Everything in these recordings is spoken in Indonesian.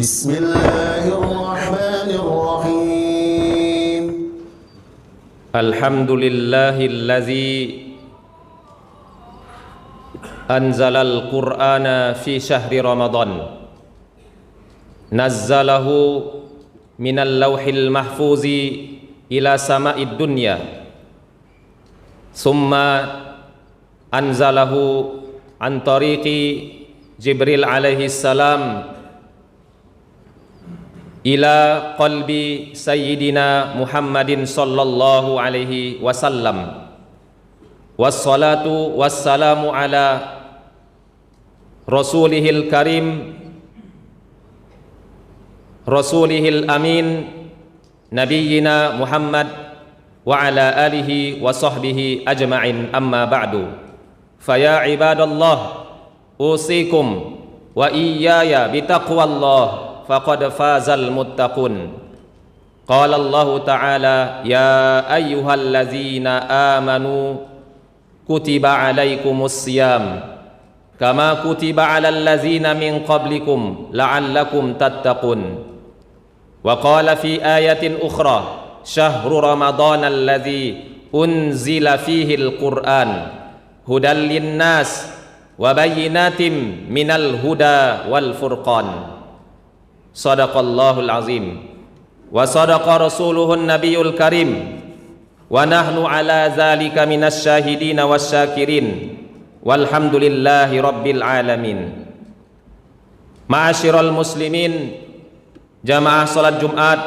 بسم الله الرحمن الرحيم الحمد لله الذي أنزل القرآن في شهر رمضان نزله من اللوح المحفوظ إلى سماء الدنيا ثم أنزله عن طريق جبريل عليه السلام إلى قلب سيدنا محمد صلى الله عليه وسلم والصلاة والسلام على رسوله الكريم رسوله الأمين نبينا محمد وعلى آله وصحبه أجمعين أما بعد فيا عباد الله أوصيكم وإياي بتقوى الله فقد فاز المتقون قال الله تعالى يا أيها الذين آمنوا كتب عليكم الصيام كما كتب على الذين من قبلكم لعلكم تتقون وقال في آية أخرى شهر رمضان الذي أنزل فيه القرآن هدى للناس وبينات من الهدى والفرقان صدق الله العظيم وصدق رسوله النبي الكريم ونحن على ذلك من الشاهدين والشاكرين والحمد لله رب العالمين Ma'asyiral muslimin jamaah salat Jumat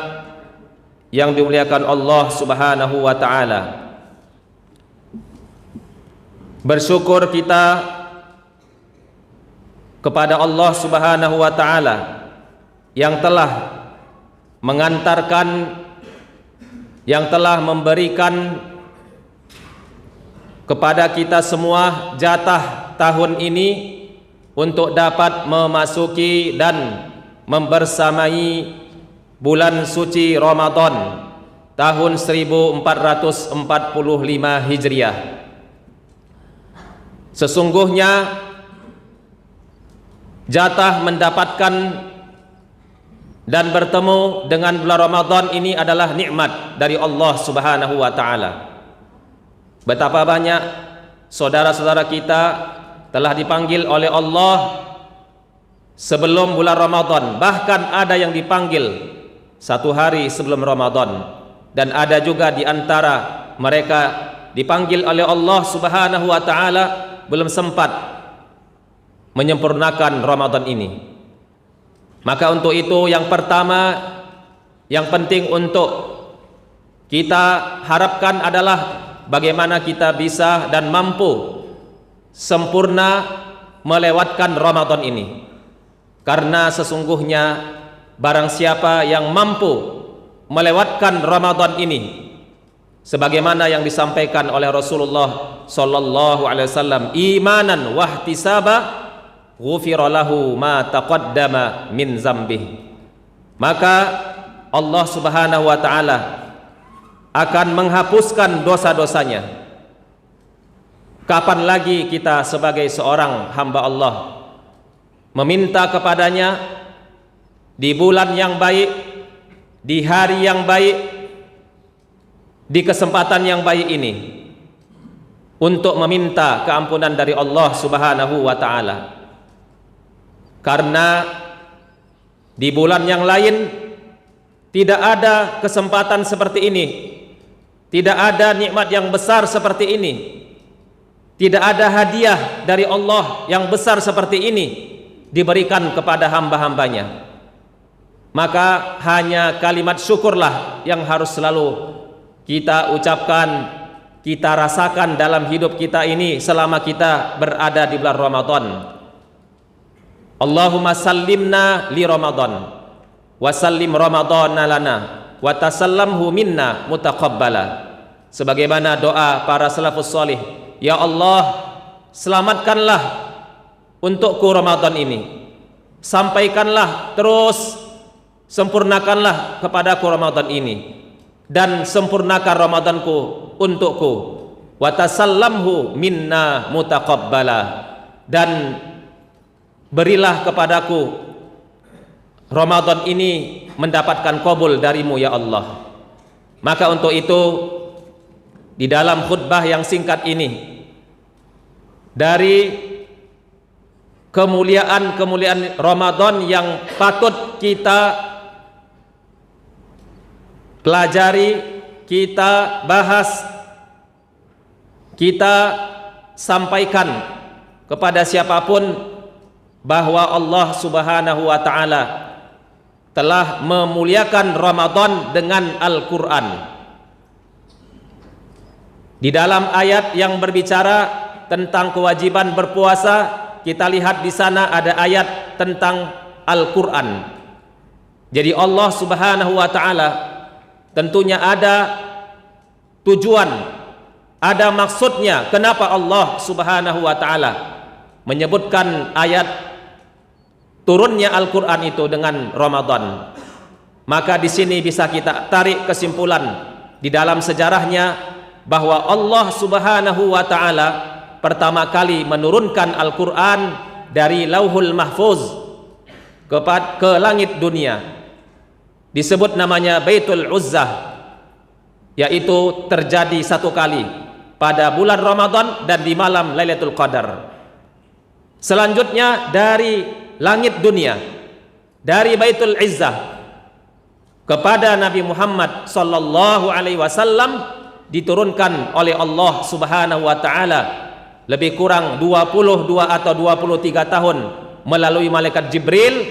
yang dimuliakan Allah Subhanahu wa taala. Bersyukur kita kepada Allah Subhanahu wa taala yang telah mengantarkan, yang telah memberikan kepada kita semua jatah tahun ini untuk dapat memasuki dan membersamai bulan suci Ramadan tahun 1445 Hijriah. Sesungguhnya jatah mendapatkan dan bertemu dengan bulan Ramadan ini adalah nikmat dari Allah Subhanahu wa taala. Betapa banyak saudara-saudara kita telah dipanggil oleh Allah sebelum bulan Ramadan, bahkan ada yang dipanggil satu hari sebelum Ramadan, dan ada juga di antara mereka dipanggil oleh Allah Subhanahu wa taala belum sempat menyempurnakan Ramadan ini. Maka untuk itu yang pertama yang penting untuk kita harapkan adalah bagaimana kita bisa dan mampu sempurna melewatkan Ramadan ini. Karena sesungguhnya barang siapa yang mampu melewatkan Ramadan ini sebagaimana yang disampaikan oleh Rasulullah sallallahu alaihi wasallam, imanan wahtisaba ghufira lahu ma taqaddama min zambih, maka Allah Subhanahu wa taala akan menghapuskan dosa-dosanya. Kapan lagi kita sebagai seorang hamba Allah meminta kepadanya di bulan yang baik, di hari yang baik, di kesempatan yang baik ini untuk meminta keampunan dari Allah Subhanahu wa taala. Karena di bulan yang lain tidak ada kesempatan seperti ini, tidak ada nikmat yang besar seperti ini, tidak ada hadiah dari Allah yang besar seperti ini diberikan kepada hamba-hambanya. Maka hanya kalimat syukurlah yang harus selalu kita ucapkan, kita rasakan dalam hidup kita ini selama kita berada di bulan Ramadan. Allahumma sallimna li Ramadan wa sallim Ramadana lana wa tasallamhu minna mutaqabbala. Sebagaimana doa para salafus salih, ya Allah, selamatkanlah untukku Ramadan ini, sampaikanlah terus, sempurnakanlah kepadaku Ramadan ini, dan sempurnakan Ramadanku untukku, wa tasallamhu minna mutaqabbala, dan berilah kepadaku Ramadan ini mendapatkan qabul darimu ya Allah. Maka untuk itu di dalam khutbah yang singkat ini, dari kemuliaan Ramadan yang patut kita pelajari, kita bahas, kita sampaikan kepada siapapun bahwa Allah Subhanahu wa taala telah memuliakan Ramadan dengan Al-Qur'an. Di dalam ayat yang berbicara tentang kewajiban berpuasa, kita lihat di sana ada ayat tentang Al-Qur'an. Jadi Allah Subhanahu wa taala tentunya ada tujuan, ada maksudnya kenapa Allah Subhanahu wa taala menyebutkan ayat turunnya Al-Qur'an itu dengan Ramadan. Maka di sini bisa kita tarik kesimpulan di dalam sejarahnya bahwa Allah Subhanahu wa taala pertama kali menurunkan Al-Qur'an dari Lauhul Mahfuz ke langit dunia. Disebut namanya Baitul Uzzah, yaitu terjadi satu kali pada bulan Ramadan dan di malam Lailatul Qadar. Selanjutnya dari langit dunia, dari Baitul Izzah kepada Nabi Muhammad sallallahu alaihi wasallam diturunkan oleh Allah Subhanahu wa taala lebih kurang 22 atau 23 tahun melalui malaikat Jibril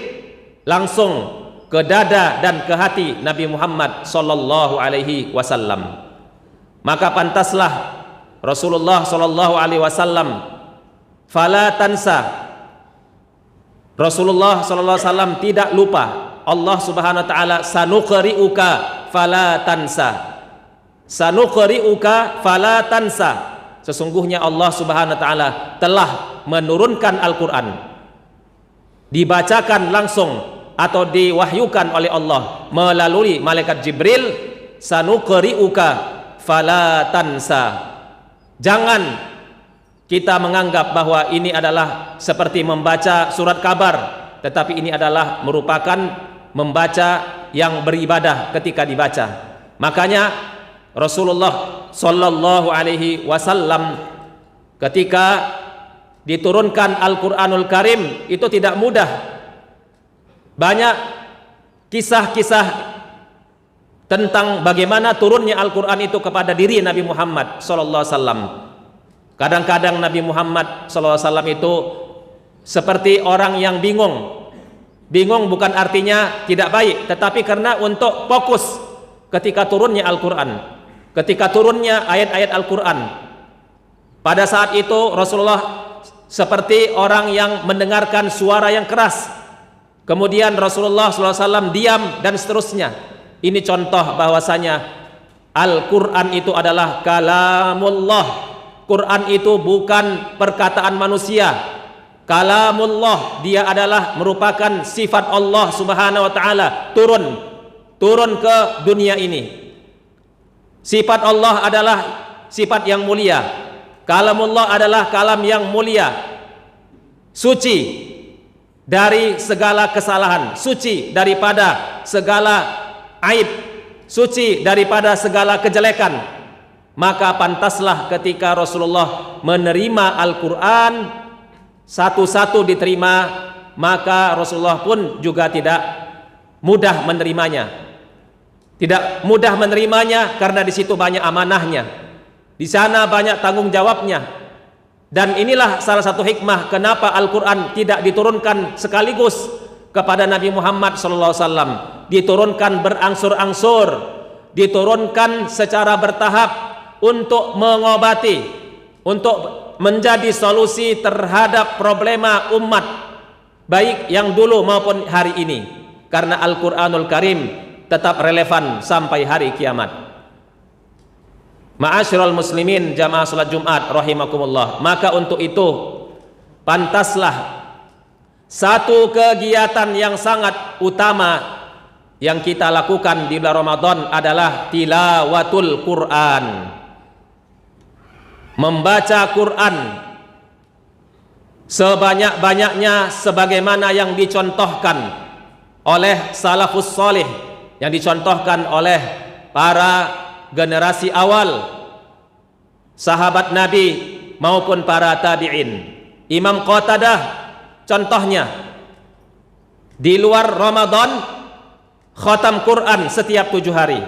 langsung ke dada dan ke hati Nabi Muhammad sallallahu alaihi wasallam. Maka pantaslah Rasulullah sallallahu alaihi wasallam fala tansa, Rasulullah sallallahu alaihi wasallam tidak lupa. Allah Subhanahu wa taala sanuqri'uka fala tansa, sanuqri'uka fala tansa. Sesungguhnya Allah Subhanahu wa taala telah menurunkan Al-Qur'an, dibacakan langsung atau diwahyukan oleh Allah melalui malaikat Jibril, sanuqri'uka fala tansa. Jangan kita menganggap bahwa ini adalah seperti membaca surat kabar, tetapi ini adalah merupakan membaca yang beribadah ketika dibaca. Makanya Rasulullah sallallahu alaihi wasallam ketika diturunkan Al-Qur'anul Karim itu tidak mudah. Banyak kisah-kisah tentang bagaimana turunnya Al-Qur'an itu kepada diri Nabi Muhammad sallallahu alaihi wasallam. Kadang-kadang Nabi Muhammad SAW itu seperti orang yang bingung. Bingung bukan artinya tidak baik, tetapi karena untuk fokus ketika turunnya Al-Quran, ketika turunnya ayat-ayat Al-Quran. Pada saat itu Rasulullah seperti orang yang mendengarkan suara yang keras. Kemudian Rasulullah SAW diam dan seterusnya. Ini contoh bahwasanya Al-Quran itu adalah kalamullah. Quran itu bukan perkataan manusia. Kalamullah, dia adalah merupakan sifat Allah Subhanahu wa taala turun ke dunia ini. Sifat Allah adalah sifat yang mulia. Kalamullah adalah kalam yang mulia, suci dari segala kesalahan, suci daripada segala aib, suci daripada segala kejelekan. Maka pantaslah ketika Rasulullah menerima Al-Quran satu-satu diterima, maka Rasulullah pun juga tidak mudah menerimanya. Tidak mudah menerimanya karena di situ banyak amanahnya, di sana banyak tanggung jawabnya. Dan inilah salah satu hikmah kenapa Al-Quran tidak diturunkan sekaligus kepada Nabi Muhammad SAW. Diturunkan berangsur-angsur, diturunkan secara bertahap untuk mengobati, untuk menjadi solusi terhadap problema umat baik yang dulu maupun hari ini, karena Al-Qur'anul Karim tetap relevan sampai hari kiamat. Ma'asyiral muslimin jamaah salat Jumat rahimakumullah. Maka untuk itu pantaslah satu kegiatan yang sangat utama yang kita lakukan di bulan Ramadan adalah tilawatul Quran. Membaca Quran sebanyak-banyaknya sebagaimana yang dicontohkan oleh salafus salih yang dicontohkan oleh para generasi awal sahabat Nabi maupun para tabi'in. Imam Qatadah contohnya di luar Ramadan khatam Quran setiap 7 hari,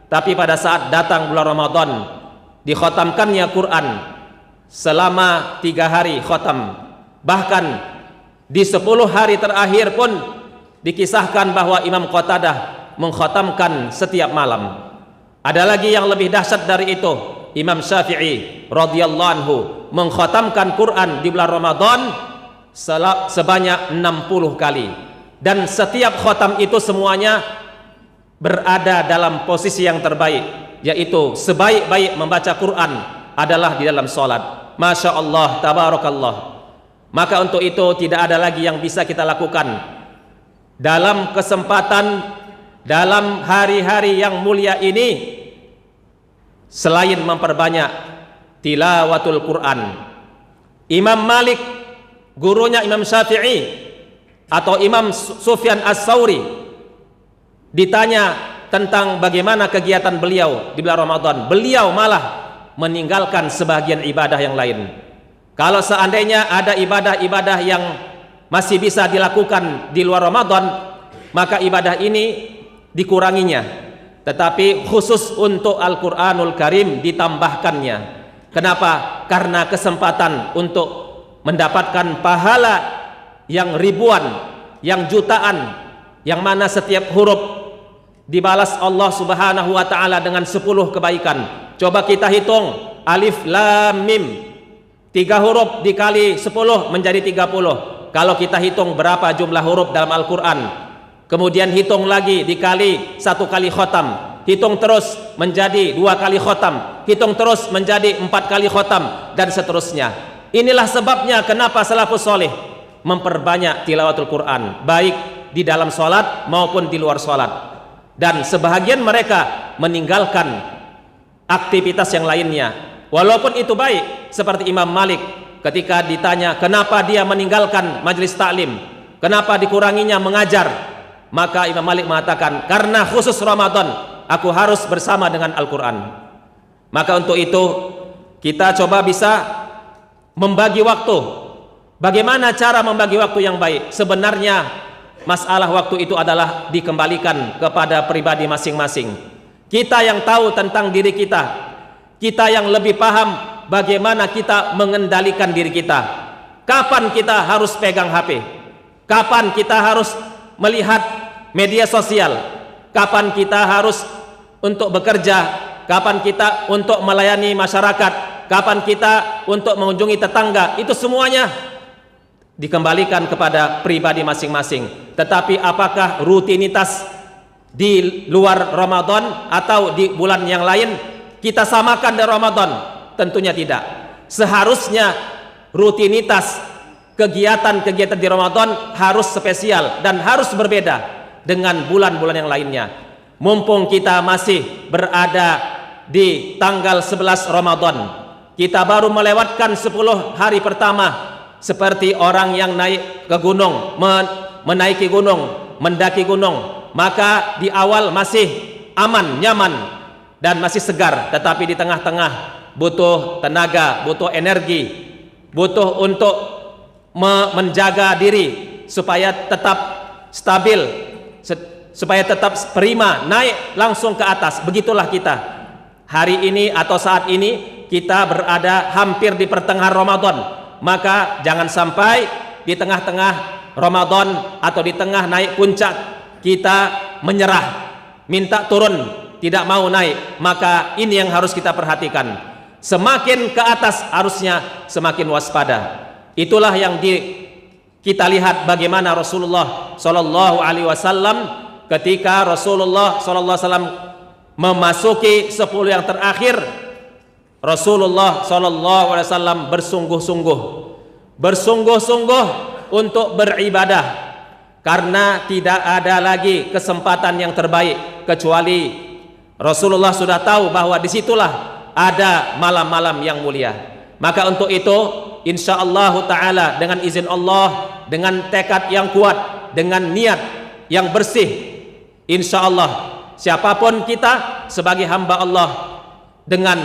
tapi pada saat datang bulan Ramadan dikhatamkannya Quran selama 3 hari khatam. Bahkan di 10 hari terakhir pun dikisahkan bahwa Imam Qatadah mengkhatamkan setiap malam. Ada lagi yang lebih dahsyat dari itu, Imam Syafi'i radhiyallahu anhu mengkhatamkan Quran di bulan Ramadan sebanyak 60 kali, dan setiap khatam itu semuanya berada dalam posisi yang terbaik, yaitu sebaik-baik membaca Quran adalah di dalam salat. Masya Allah, tabarakallah. Maka untuk itu tidak ada lagi yang bisa kita lakukan dalam kesempatan dalam hari-hari yang mulia ini selain memperbanyak tilawatul Quran. Imam Malik, gurunya Imam Syafi'i atau Imam Sufyan As-Sauri, ditanya tentang bagaimana kegiatan beliau di bulan Ramadan, beliau malah meninggalkan sebagian ibadah yang lain. Kalau seandainya ada ibadah-ibadah yang masih bisa dilakukan di luar Ramadan, maka ibadah ini dikuranginya, tetapi khusus untuk Al-Quranul Karim ditambahkannya. Kenapa? Karena kesempatan untuk mendapatkan pahala yang ribuan, yang jutaan, yang mana setiap huruf dibalas Allah Subhanahu wa ta'ala dengan 10 kebaikan. Coba kita hitung, alif lam mim, 3 huruf dikali 10 menjadi 30. Kalau kita hitung berapa jumlah huruf dalam Al-Quran, kemudian hitung lagi dikali 1 kali khotam, hitung terus menjadi 2 kali khotam, hitung terus menjadi 4 kali khotam, dan seterusnya. Inilah sebabnya kenapa salafus soleh memperbanyak tilawatul Quran, baik di dalam sholat maupun di luar sholat. Dan sebahagian mereka meninggalkan aktivitas yang lainnya, walaupun itu baik. Seperti Imam Malik ketika ditanya kenapa dia meninggalkan majelis taklim, kenapa dikuranginya mengajar, maka Imam Malik mengatakan, karena khusus Ramadan aku harus bersama dengan Al-Quran. Maka untuk itu kita coba bisa membagi waktu. Bagaimana cara membagi waktu yang baik? Sebenarnya masalah waktu itu adalah dikembalikan kepada pribadi masing-masing. Kita yang tahu tentang diri kita, kita yang lebih paham bagaimana kita mengendalikan diri kita. Kapan kita harus pegang HP? Kapan kita harus melihat media sosial? Kapan kita harus untuk bekerja? Kapan kita untuk melayani masyarakat? Kapan kita untuk mengunjungi tetangga? Itu semuanya dikembalikan kepada pribadi masing-masing. Tetapi apakah rutinitas di luar Ramadan atau di bulan yang lain kita samakan dengan Ramadan? Tentunya tidak. Seharusnya rutinitas kegiatan-kegiatan di Ramadan harus spesial dan harus berbeda dengan bulan-bulan yang lainnya. Mumpung kita masih berada di tanggal 11 Ramadan, kita baru melewatkan 10 hari pertama seperti orang yang naik ke gunung, menaiki gunung, mendaki gunung. Maka di awal masih aman, nyaman dan masih segar, tetapi di tengah-tengah butuh tenaga, butuh energi, butuh untuk menjaga diri supaya tetap stabil, supaya tetap prima, naik langsung ke atas. Begitulah kita hari ini atau saat ini, kita berada hampir di pertengahan Ramadan. Maka jangan sampai di tengah-tengah Ramadan atau di tengah naik puncak kita menyerah, minta turun, tidak mau naik. Maka ini yang harus kita perhatikan. Semakin ke atas harusnya semakin waspada. Itulah yang kita lihat bagaimana Rasulullah Shallallahu Alaihi Wasallam ketika Rasulullah Shallallahu Alaihi Wasallam memasuki 10 yang terakhir, Rasulullah Shallallahu Alaihi Wasallam bersungguh-sungguh untuk beribadah, karena tidak ada lagi kesempatan yang terbaik kecuali Rasulullah sudah tahu bahwa disitulah ada malam-malam yang mulia. Maka untuk itu insyaallah ta'ala dengan izin Allah, dengan tekad yang kuat, dengan niat yang bersih. Insya Allah siapapun kita sebagai hamba Allah, dengan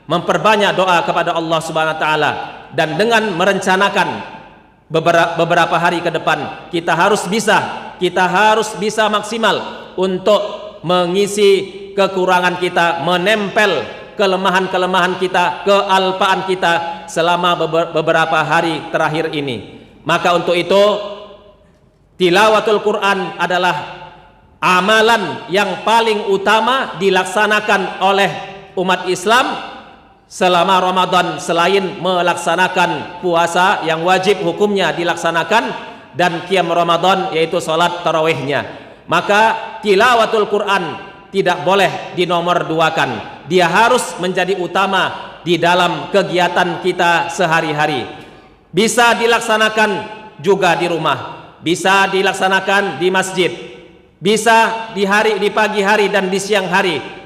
memperbanyak doa kepada Allah Subhanahu wa taala dan dengan merencanakan beberapa hari ke depan, kita harus bisa maksimal untuk mengisi kekurangan kita, menempel kelemahan-kelemahan kita, kealpaan kita selama beberapa hari terakhir ini. Maka untuk itu tilawatul Quran adalah amalan yang paling utama dilaksanakan oleh umat Islam selama Ramadan, selain melaksanakan puasa yang wajib hukumnya dilaksanakan dan qiyam Ramadan, yaitu salat tarawihnya. Maka tilawatul Quran tidak boleh dinomorduakan, dia harus menjadi utama di dalam kegiatan kita sehari-hari. Bisa dilaksanakan juga di rumah, bisa dilaksanakan di masjid, bisa di pagi hari dan di siang hari.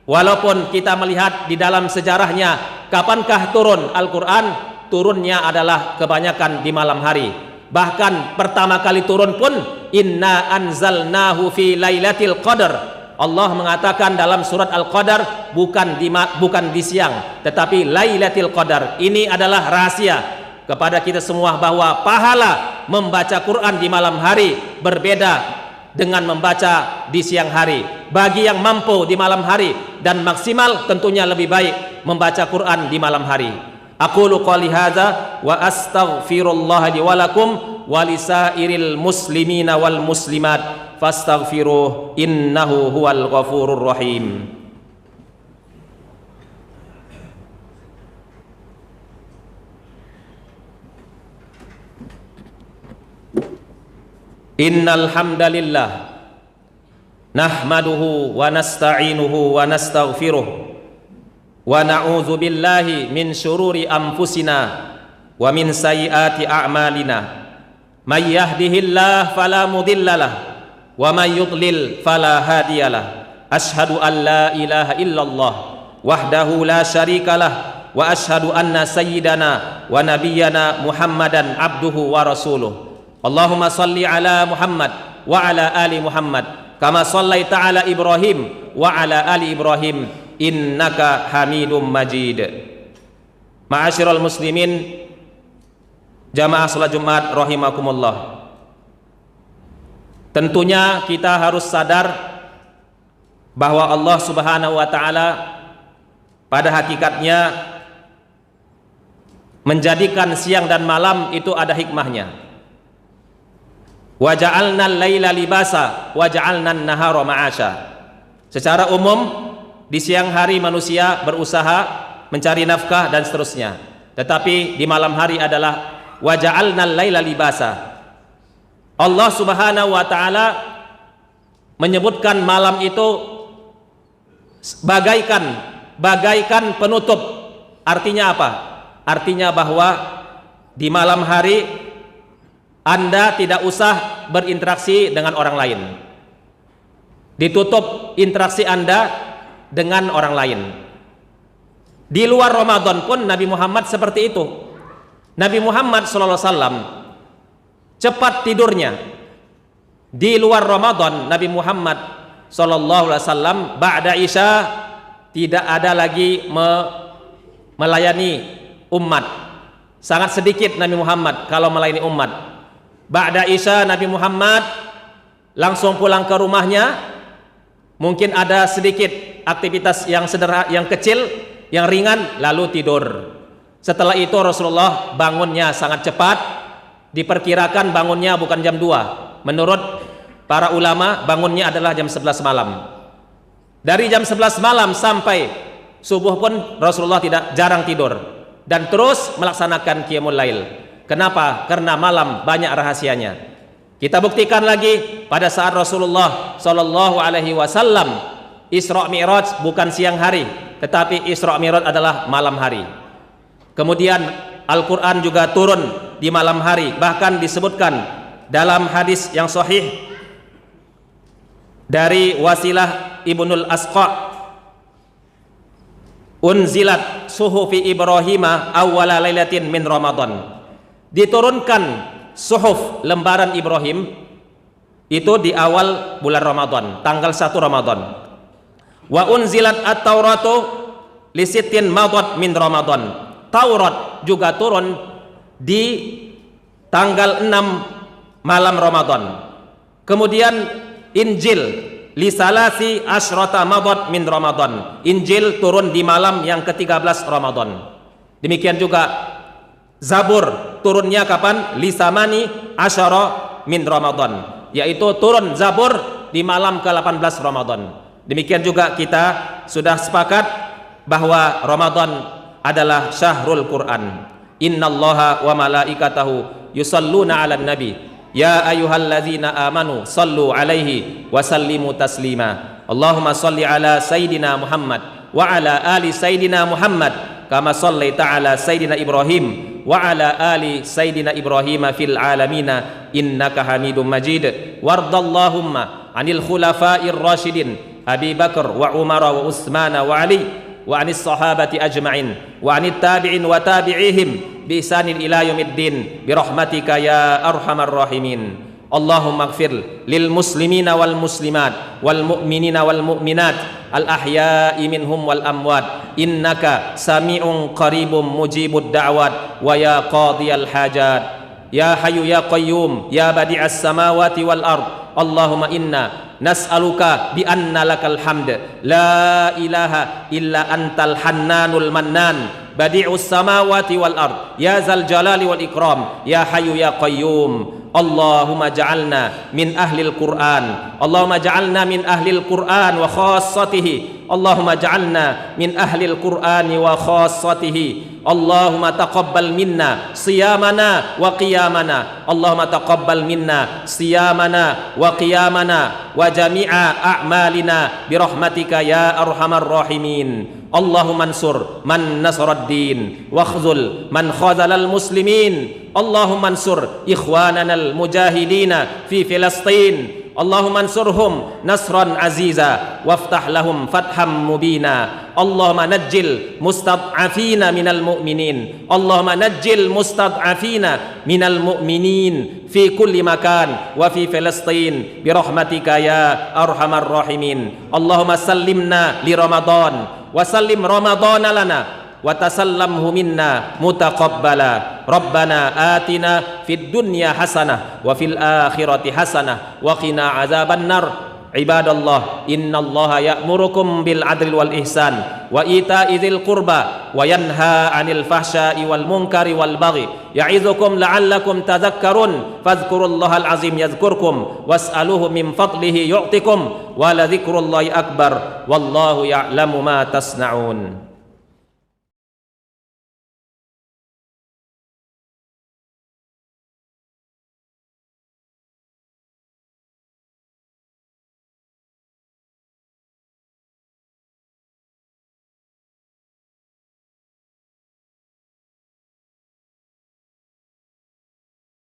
Walaupun kita melihat di dalam sejarahnya, kapankah turun Al-Quran? Turunnya adalah kebanyakan di malam hari. Bahkan pertama kali turun pun, inna anzalnahu fi lailatul qadar. Allah mengatakan dalam surat Al-Qadar, bukan di siang, tetapi lailatul qadar. Ini adalah rahasia kepada kita semua bahwa pahala membaca Quran di malam hari berbeda dengan membaca di siang hari. Bagi yang mampu di malam hari dan maksimal, tentunya lebih baik membaca Quran di malam hari. Aqulu qouli hadza wa astaghfirullah li wa lakum wa lisairil muslimina wal muslimat fastaghfiruh innahu huwal ghafurur rahim. Innal hamdalillah nahmaduhu wa nasta'inuhu wa nastaghfiruh wa na'udzu billahi min syururi anfusina wa min sayyiati a'malina. May yahdihillahu fala mudhillalah wa may yudlil fala hadiyalah. Asyhadu an la ilaha illallah wahdahu la syarikalah wa asyhadu anna sayyidana wa nabiyyana Muhammadan abduhu wa rasuluh. Allahumma salli ala Muhammad wa ala ali Muhammad kama sallaita ala Ibrahim wa ala ali Ibrahim innaka Hamidum Majid. Ma'asyiral muslimin, jamaah salat Jumat rahimakumullah. Tentunya kita harus sadar bahwa Allah Subhanahu wa taala pada hakikatnya menjadikan siang dan malam itu ada hikmahnya. Wa ja'alnal laila libasa wa ja'alnan nahara ma'asha. Secara umum di siang hari manusia berusaha mencari nafkah dan seterusnya, tetapi di malam hari adalah wa ja'alnal laila libasa. Allah Subhanahu wa taala menyebutkan malam itu bagaikan penutup. Artinya apa? Artinya bahwa di malam hari Anda tidak usah berinteraksi dengan orang lain. Ditutup interaksi Anda dengan orang lain. Di luar Ramadan pun Nabi Muhammad seperti itu. Nabi Muhammad SAW cepat tidurnya. Di luar Ramadan Nabi Muhammad SAW ba'da Isya tidak ada lagi melayani umat. Sangat sedikit Nabi Muhammad kalau melayani umat. Ba'da Isya Nabi Muhammad langsung pulang ke rumahnya. Mungkin ada sedikit aktivitas yang sederhana, yang kecil, yang ringan, lalu tidur. Setelah itu Rasulullah bangunnya sangat cepat. Diperkirakan bangunnya bukan jam 2. Menurut para ulama bangunnya adalah jam 11 malam. Dari jam 11 malam sampai subuh pun Rasulullah jarang tidur dan terus melaksanakan qiyamul lail. Kenapa? Karena malam banyak rahasianya. Kita buktikan lagi pada saat Rasulullah Shallallahu Alaihi Wasallam Isra Mi'raj bukan siang hari, tetapi Isra Mi'raj adalah malam hari. Kemudian Al-Quran juga turun di malam hari. Bahkan disebutkan dalam hadis yang sahih dari Wasilah Ibnul Asqa, unzilat suhufi Ibrahimah awwala lailatin min Ramadan. Diturunkan suhuf lembaran Ibrahim Itu di awal bulan Ramadan, tanggal 1 Ramadan. Wa unzilat at-tauratu li sittin madat min Ramadan. Taurat juga turun di tanggal 6 malam Ramadan. Kemudian Injil li salasi asyrata madat min Ramadan. Injil turun di malam yang ke-13 Ramadan. Demikian juga Zabur turunnya kapan? Li samani asyara min Ramadan, yaitu turun Zabur di malam ke-18 Ramadan. Demikian juga kita sudah sepakat bahwa Ramadan adalah syahrul Quran. Innallaha wa malaikatahu yusalluna 'alan nabi ya ayyuhalladzina amanu sallu 'alaihi wa sallimu taslima. Allahumma salli 'ala sayidina Muhammad wa 'ala ali sayidina Muhammad kama shallaita 'ala sayidina Ibrahim wa 'ala ali sayidina Ibrahim fil alamina innaka Hamidum Majid. Wardallahumma 'anil khulafa'ir rasyidin Abi Bakar wa Umar wa Utsman wa Ali wa 'anis sahabati ajma'in wa 'anit tabi'in wa tabi'ihim bi ihsanin ila yaumiddin bi rahmatika ya arhamar rahimin. Allahumma ighfir lil muslimina wal muslimat wal mu'minina wal mu'minat al ahya'i minhum wal amwat innaka sami'un qaribum mujibud da'wat wa ya qadiyal hajat ya hayyu ya qayyum ya badi'as samawati wal ard. Allahumma inna nas'aluka bi anna lakal hamd la ilaha illa antal hannanul mannan badi'us samawati wal ard ya zal jalali wal ikram ya hayyu ya qayyum. Allahumma ja'alna min ahlil Qur'an. Allahumma ja'alna min ahlil Qur'an wa khassatihi. Allahumma ja'alna min ahlil Qur'ani wa khassatihi. Allahumma taqabbal minna siyamana wa qiyamana. Allahumma taqabbal minna siyamana wa qiyamana wa jami'a a'malina birahmatika ya arhamar rahimin. Allahumma ansur man nasarad din wa khzul man khazalal muslimin. Allahumma ansur ikhwanana al mujahidina fi Filastin. Allahumma ansurhum nasran aziza waftah lahum fatham mubina. Allahumma najjil mustad'afina minal mu'minin. Allahumma najjil mustad'afina minal mu'minin fi kulli makan wa fi Filastin birahmatika ya arhamar rahimin. Allahumma sallimna li Ramadan wa sallim Ramadana lana wa tasallamhu minna mutaqabbala. Rabbana atina fid dunya hasanah wa fil akhirati hasanah wa qina azaban nar. Ibadallah, innallaha ya'murukum bil adli wal ihsan wa ita'i dzil qurba wa yanha 'anil fahsya'i wal munkari wal baghi ya'izukum la'allakum tadhakkarun. Fadhkurullahal azim yadhkurkum was'aluhu min fadlihi yu'tikum wa la dzikrullahi akbar wallahu ya'lamu ma tasna'un.